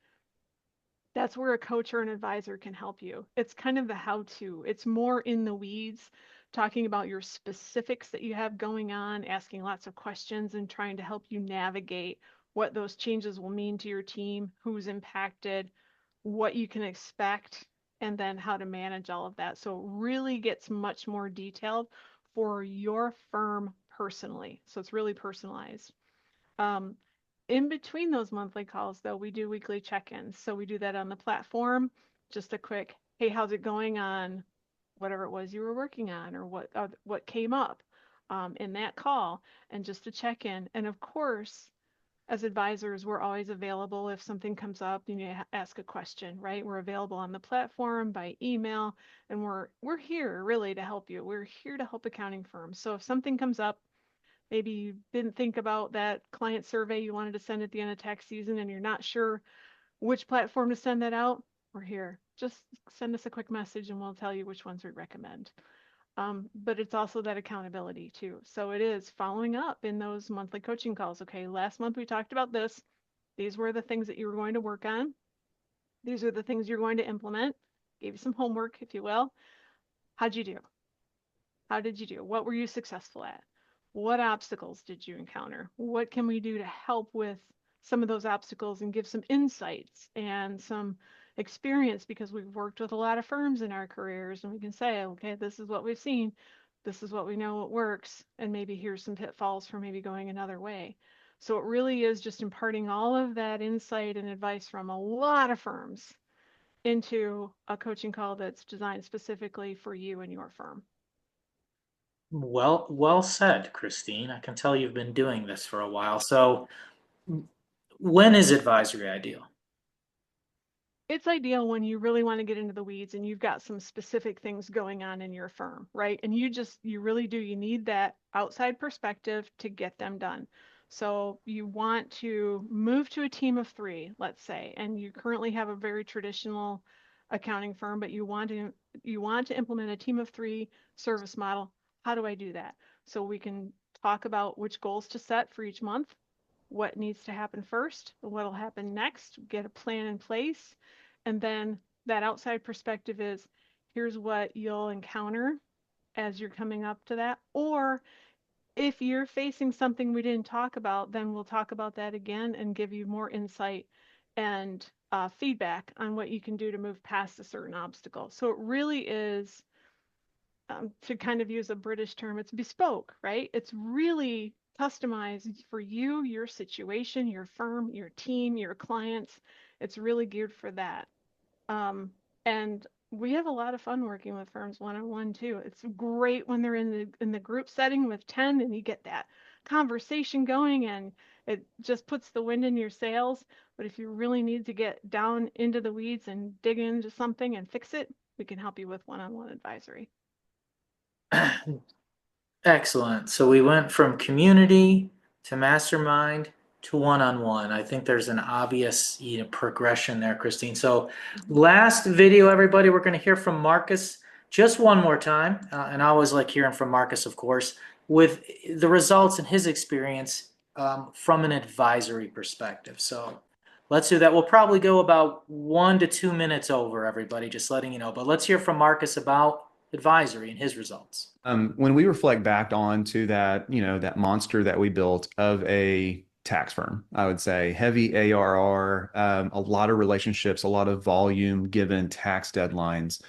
that's where a coach or an advisor can help you. It's kind of the how to, it's more in the weeds, talking about your specifics that you have going on, asking lots of questions, and trying to help you navigate what those changes will mean to your team, who's impacted, what you can expect, and then how to manage all of that. So it really gets much more detailed for your firm personally. So it's really personalized. Um, in between those monthly calls, though, we do weekly check-ins. So we do that on the platform. Just a quick, hey, how's it going on whatever it was you were working on, or what came up in that call, and just to check in. And of course, as advisors, we're always available if something comes up and you ask a question, right? We're available on the platform by email, and we're here really to help you. We're here to help accounting firms. So if something comes up, maybe you didn't think about that client survey you wanted to send at the end of tax season and you're not sure which platform to send that out, we're here. Just send us a quick message and we'll tell you which ones we recommend. But it's also that accountability too. So it is following up in those monthly coaching calls. Okay, last month we talked about this. These were the things that you were going to work on. These are the things you're going to implement. Gave you some homework, if you will. How'd you do? How did you do? What were you successful at? What obstacles did you encounter? What can we do to help with some of those obstacles and give some insights and some experience, because we've worked with a lot of firms in our careers and we can say, okay, this is what we've seen. This is what we know what works. And maybe here's some pitfalls for maybe going another way. So it really is just imparting all of that insight and advice from a lot of firms into a coaching call that's designed specifically for you and your firm. Well said, Christine. I can tell you've been doing this for a while. So when is advisory ideal? It's ideal when you really want to get into the weeds and you've got some specific things going on in your firm, right? And you really do, you need that outside perspective to get them done. So you want to move to a team of three, let's say, and you currently have a very traditional accounting firm, but you want to implement a team of three service model. How do I do that? So we can talk about which goals to set for each month, what needs to happen first, what'll happen next, get a plan in place. And then that outside perspective is, here's what you'll encounter as you're coming up to that. Or if you're facing something we didn't talk about, then we'll talk about that again and give you more insight and feedback on what you can do to move past a certain obstacle. So it really is, to kind of use a British term, it's bespoke, right? It's really customized for you, your situation, your firm, your team, your clients. It's really geared for that. Um, and we have a lot of fun working with firms one-on-one too. It's great when they're in the group setting with 10 and you get that conversation going and it just puts the wind in your sails. But if you really need to get down into the weeds and dig into something and fix it, we can help you with one-on-one advisory. Excellent. So we went from community to mastermind to one-on-one. I think there's an obvious, progression there, Christine. So Mhm. last video, everybody, we're going to hear from Marcus just one more time. And I always like hearing from Marcus, of course, with the results and his experience from an advisory perspective. So let's do that. We'll probably go about 1 to 2 minutes over, everybody, just letting you know. But let's hear from Marcus about advisory and his results. When we reflect back on to that, that monster that we built of a tax firm, I would say. Heavy ARR, a lot of relationships, a lot of volume given tax deadlines.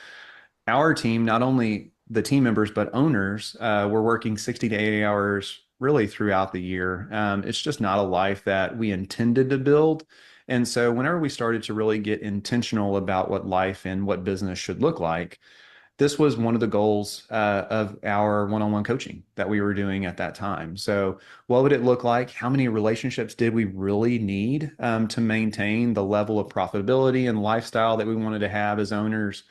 Our team, not only the team members, but owners, were working 60 to 80 hours really throughout the year. It's just not a life that we intended to build. And so, whenever we started to really get intentional about what life and what business should look like, this was one of the goals of our one-on-one coaching that we were doing at that time. So, what would it look like? How many relationships did we really need to maintain the level of profitability and lifestyle that we wanted to have as owners?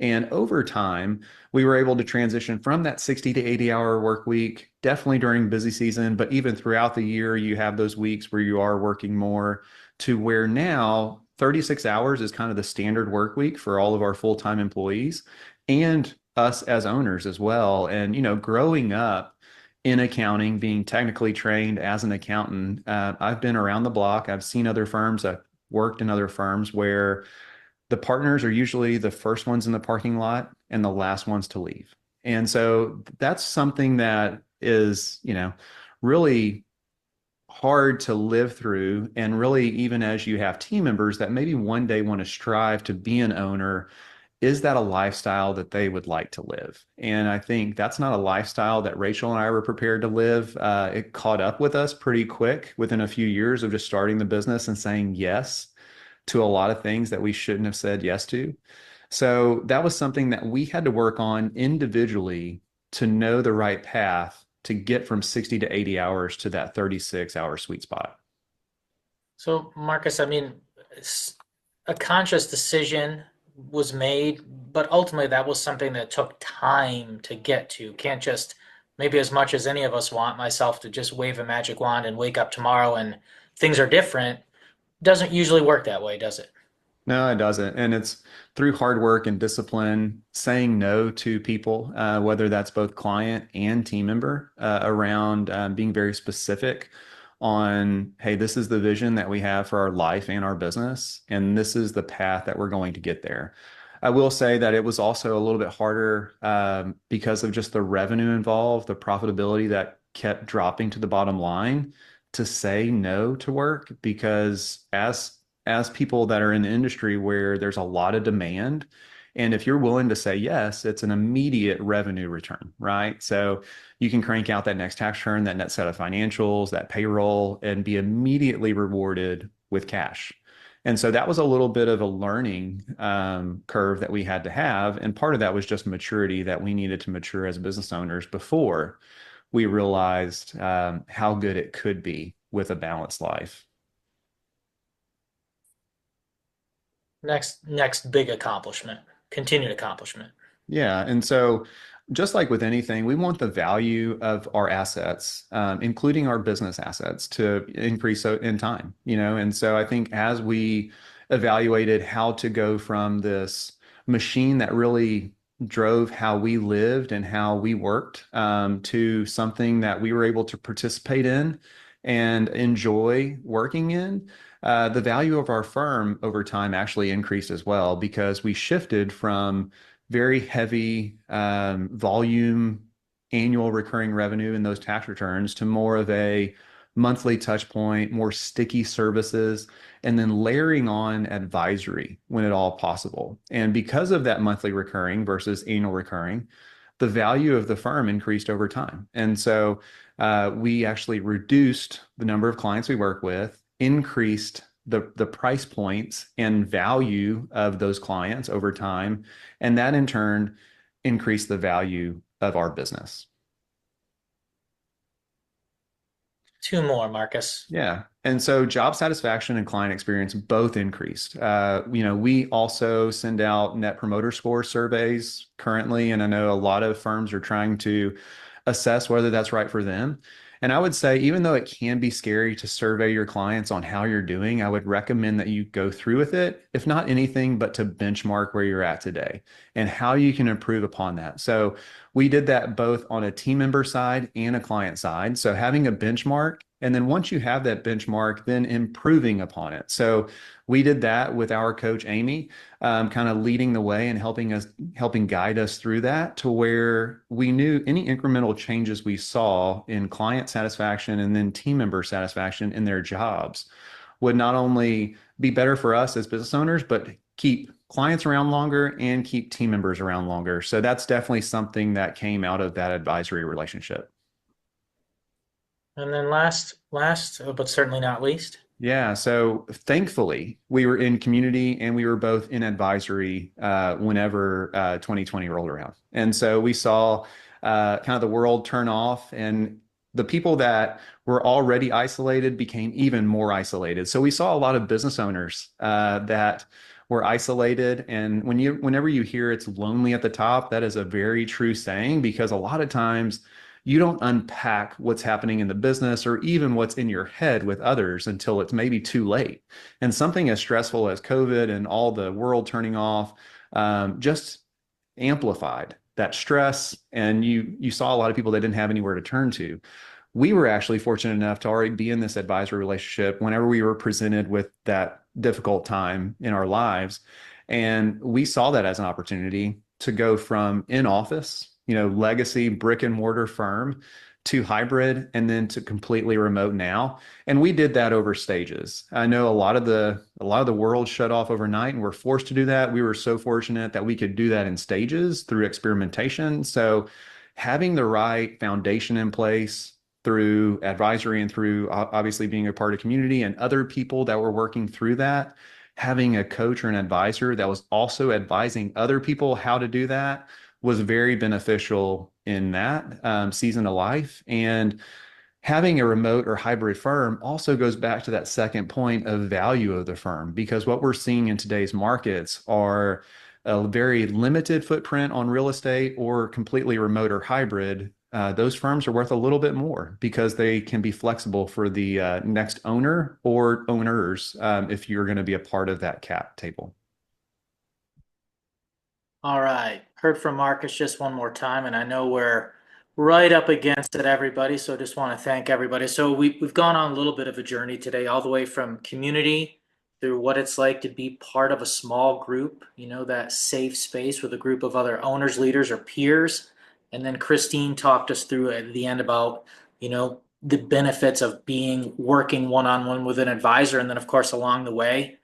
And over time, we were able to transition from that 60 to 80-hour work week, definitely during busy season, but even throughout the year, you have those weeks where you are working more, to where now 36 hours is kind of the standard work week for all of our full-time employees and us as owners as well. And, growing up in accounting, being technically trained as an accountant, I've been around the block. I've seen other firms. I've worked in other firms where the partners are usually the first ones in the parking lot and the last ones to leave. And so that's something that is, really hard to live through. And really, even as you have team members that maybe one day want to strive to be an owner, is that a lifestyle that they would like to live? And I think that's not a lifestyle that Rachel and I were prepared to live. It caught up with us pretty quick within a few years of just starting the business and saying yes to a lot of things that we shouldn't have said yes to. So that was something that we had to work on individually to know the right path to get from 60 to 80 hours to that 36-hour sweet spot. So, Marcus, I mean, a conscious decision was made, but ultimately that was something that took time to get to. Can't just, maybe as much as any of us want myself to just wave a magic wand and wake up tomorrow and things are different. Doesn't usually work that way, does it? No, it doesn't. And it's through hard work and discipline, saying no to people, whether that's both client and team member, around being very specific on, hey, this is the vision that we have for our life and our business, and this is the path that we're going to get there. I will say that it was also a little bit harder because of just the revenue involved, the profitability that kept dropping to the bottom line, to say no to work, because as people that are in the industry where there's a lot of demand, and if you're willing to say yes, it's an immediate revenue return, right? So you can crank out that next tax return, that net set of financials, that payroll, and be immediately rewarded with cash. And so that was a little bit of a learning curve that we had to have. And part of that was just maturity that we needed to mature as business owners before we realized how good it could be with a balanced life. Next big accomplishment, continued accomplishment. Yeah. And so, just like with anything, we want the value of our assets, including our business assets, to increase in time, And so, I think as we evaluated how to go from this machine that really drove how we lived and how we worked, to something that we were able to participate in and enjoy working in, the value of our firm over time actually increased as well, because we shifted from very heavy volume annual recurring revenue in those tax returns to more of a monthly touch point, more sticky services, and then layering on advisory when at all possible. And because of that monthly recurring versus annual recurring, the value of the firm increased over time. And so we actually reduced the number of clients we work with, increased the price points and value of those clients over time, and that in turn increased the value of our business. Two more, Marcus. Yeah. And so job satisfaction and client experience both increased. We also send out net promoter score surveys currently, and I know a lot of firms are trying to assess whether that's right for them. And I would say, even though it can be scary to survey your clients on how you're doing, I would recommend that you go through with it, if not anything, but to benchmark where you're at today and how you can improve upon that. So we did that both on a team member side and a client side. So having a benchmark And then once you have that benchmark, then improving upon it. So we did that with our coach, Amy, kind of leading the way and helping guide us through that to where we knew any incremental changes we saw in client satisfaction and then team member satisfaction in their jobs would not only be better for us as business owners, but keep clients around longer and keep team members around longer. So that's definitely something that came out of that advisory relationship. And then last, but certainly not least. Yeah, so thankfully we were in community and we were both in advisory whenever 2020 rolled around. And so we saw kind of the world turn off and the people that were already isolated became even more isolated. So we saw a lot of business owners that were isolated. And whenever you hear it's lonely at the top, that is a very true saying because a lot of times you don't unpack what's happening in the business or even what's in your head with others until it's maybe too late. And something as stressful as COVID and all the world turning off just amplified that stress. And you saw a lot of people that didn't have anywhere to turn to. We were actually fortunate enough to already be in this advisory relationship whenever we were presented with that difficult time in our lives. And we saw that as an opportunity to go from in office, legacy brick and mortar firm to hybrid and then to completely remote now. And we did that over stages. I know a lot of the world shut off overnight and we're forced to do that. We were so fortunate that we could do that in stages through experimentation. So having the right foundation in place through advisory and through obviously being a part of community and other people that were working through that, having a coach or an advisor that was also advising other people how to do that was very beneficial in that season of life. And having a remote or hybrid firm also goes back to that second point of value of the firm, because what we're seeing in today's markets are a very limited footprint on real estate or completely remote or hybrid. Those firms are worth a little bit more because they can be flexible for the next owner or owners if you're going to be a part of that cap table. All right. Heard from Marcus just one more time, and I know we're right up against it, everybody. So just want to thank everybody. So we've gone on a little bit of a journey today, all the way from community through what it's like to be part of a small group, that safe space with a group of other owners, leaders, or peers. And then Christine talked us through at the end about, the benefits of working one-on-one with an advisor. And then, of course, along the way,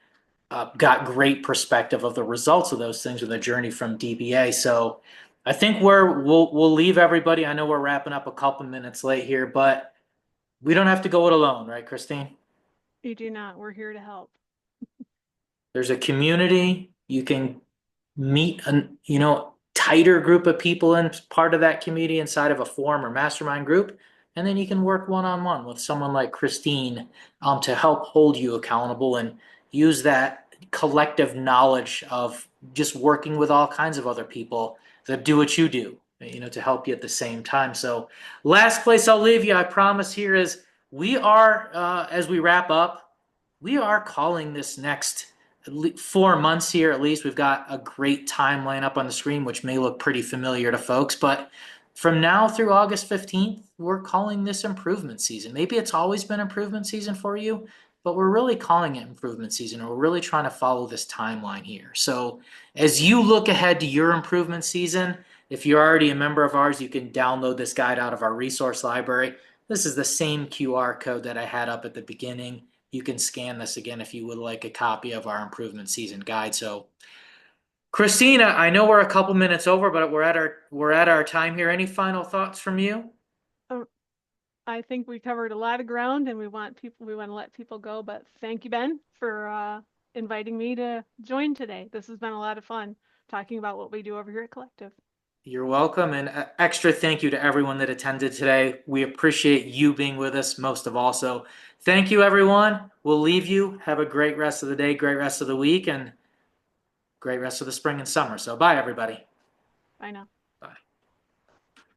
got great perspective of the results of those things with the journey from DBA. So I think we'll leave everybody. I know we're wrapping up a couple minutes late here, but we don't have to go it alone, right, Christine? You do not. We're here to help. There's a community. You can meet a tighter group of people in part of that community inside of a forum or mastermind group, and then you can work one-on-one with someone like Christine to help hold you accountable and use that collective knowledge of just working with all kinds of other people that do what you do, to help you at the same time. So last place I'll leave you, I promise here, is we are, as we wrap up, we are calling this next 4 months here at least. We've got a great timeline up on the screen, which may look pretty familiar to folks, but from now through August 15th, we're calling this improvement season. Maybe it's always been improvement season for you, but we're really calling it improvement season. We're really trying to follow this timeline here. So as you look ahead to your improvement season, if you're already a member of ours, you can download this guide out of our resource library. This is the same QR code that I had up at the beginning. You can scan this again if you would like a copy of our improvement season guide. So Christina, I know we're a couple minutes over, but we're at our time here. Any final thoughts from you? Um, I think we covered a lot of ground and we want to let people go, but thank you, Ben, for inviting me to join today. This has been a lot of fun talking about what we do over here at Collective. You're welcome, and extra thank you to everyone that attended today. We appreciate you being with us most of all. So thank you, everyone. We'll leave you. Have a great rest of the day, great rest of the week, and great rest of the spring and summer. So bye, everybody. Bye now.